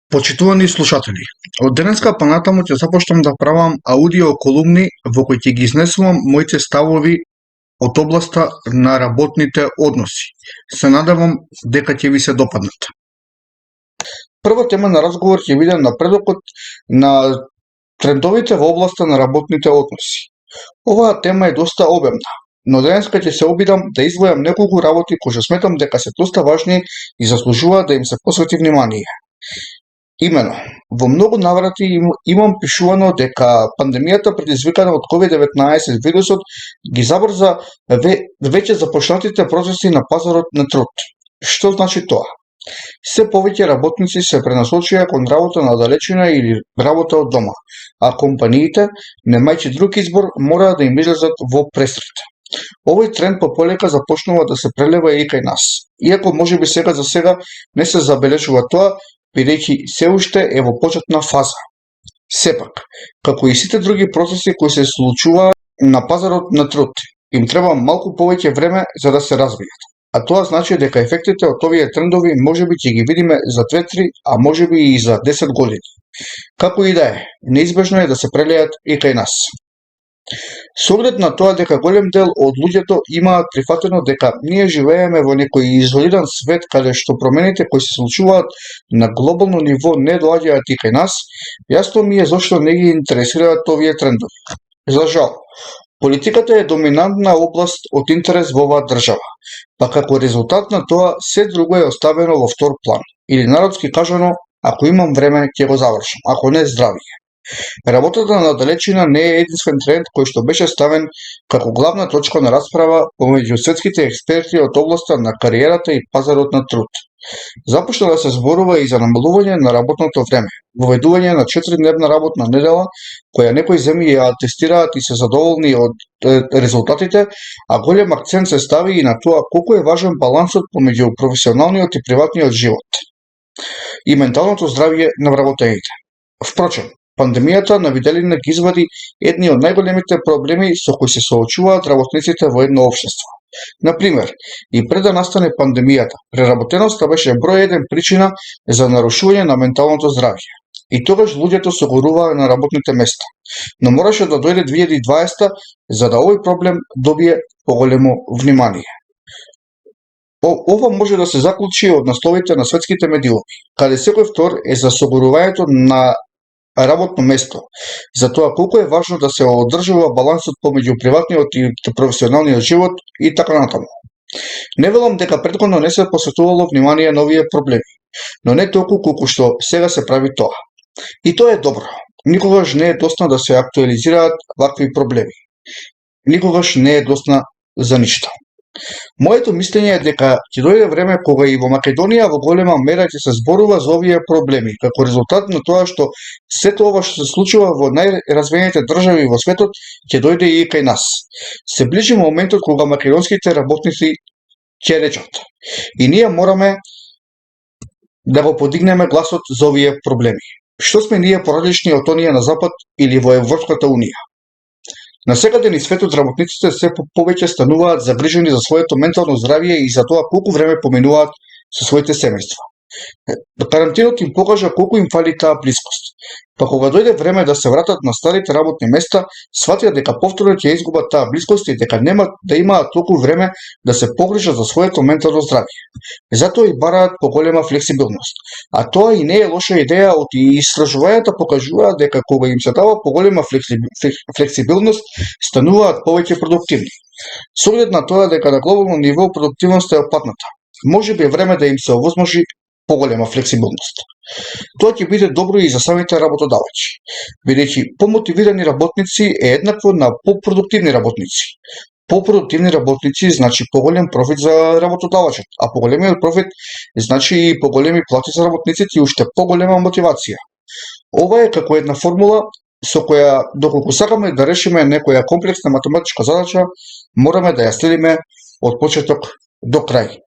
Почитувани слушатели, од денеска па натаму ќе започнам да правам аудио колумни во кои ќе ги изнесувам моите ставови од областа на работните односи. Се надевам дека ќе ви се допаднат. Прва тема на разговор ќе биде напредокот на трендовите во областа на работните односи. Оваа тема е доста обемна, но денеска ќе се обидам да извојам неколку работи кои што сметам дека се доста важни и заслужуваат да им се посвети внимание. Имено, во многу наврати имам пишувано дека пандемијата предизвикана од COVID-19 вирусот ги забрза веќе започнатите процеси на пазарот на труд. Што значи тоа? Се повеќе работници се пренасочија кон работа на далечина или работа од дома, а компаниите, немајќи друг избор, мора да им излезат во пресрет. Овој тренд полека започнува да се прелева и кај нас. Иако можеби сега за сега не се забележува тоа, бидејќи се уште е во почетна фаза. Сепак, како и сите други процеси кои се случуваат на пазарот на труд, им треба малку повеќе време за да се развијат. А тоа значи дека ефектите од овие трендови можеби ќе ги видиме за 2-3, а можеби и за 10 години. Како и да е, неизбежно е да се прелеат и кај нас. Со оглед на тоа дека голем дел од луѓето имаат прифатено дека ние живееме во некој изолиран свет каде што промените кои се случуваат на глобално ниво не доаѓаат и кај нас, јасно ми е зошто не ги интересираат овие трендови. За жал, политиката е доминантна област од интерес во оваа држава, па како резултат на тоа се друго е оставено во втор план, или народски кажано, ако имам време ќе го завршам, ако не здравие. Работата на далечина не е единствен тренд кој што беше ставен како главна точка на расправа помеѓу светските експерти од областа на кариерата и пазарот на труд. Започна да се зборува и за намалување на работното време, воведување на 4-дневна работна недела, која некои земји ја атестираат и се задоволни од резултатите, а голем акцент се стави и на тоа колку е важен балансот помеѓу професионалниот и приватниот живот и менталното здравје на вработените. Впрочем, пандемијата на виделина ги извади едни од најголемите проблеми со кои се соочуваат работниците во едно општество. Например, и пред да настане пандемијата, преработеноста беше број еден причина за нарушување на менталното здравје. И тогаш луѓето се горуваа на работните места. Но мораше да дојде 2020 за да овој проблем добие поголемо внимание. Ова може да се заклучи од насловите на светските медиуми, каде секој втор е за согорувањето на работно место, за тоа колку е важно да се одржува балансот помеѓу приватниот и професионалниот живот и така натаму. Не велам дека претходно не се посветувало внимание на овие проблеми, но не толку колку што сега се прави тоа. И тоа е добро. Никогаш не е доцна да се актуализираат вакви проблеми. Никогаш не е доцна за ништо. Моето мислење е дека ќе дојде време кога и во Македонија во голема мера ќе се зборува за овие проблеми, како резултат на тоа што сето ова што се случува во најразвиените држави во светот ќе дојде и кај нас. Се ближи моментот кога македонските работници ќе речат. И ние мораме да го подигнеме гласот за овие проблеми. Што сме ние поразлични од оние на Запад или во Европската Унија? Насекаде низ светот работниците се повеќе стануваат загрижени за своето ментално здравје и за тоа колку време поминуваат со своите семејства. Карантинот им покажа колку им фали таа блискост. Па кога дојде време да се вратат на старите работни места, сватија дека повторно ќе изгубат таа блискост и дека нема да имаат толку време да се погрижат за своето ментално здравје. Затоа и бараат поголема флексибилност. А тоа и не е лоша идеја, од истражувањата покажуваат дека кога им се дава поголема флексибилност, стануваат повеќе продуктивни. Со оглед на тоа дека на глобално ниво продуктивноста е опадната, можеби е време да им се овозможи поголема флексибилност. Тоа ќе биде добро и за самите работодавачи, бидејќи помотивирани работници е еднакво на попродуктивни работници. Попродуктивни работници значи поголем профит за работодавачот, а поголемиот профит значи и поголеми плати за работниците и уште поголема мотивација. Ова е како една формула со која, доколку сакаме да решиме некоја комплексна математичка задача, мораме да ја следиме од почеток до крај.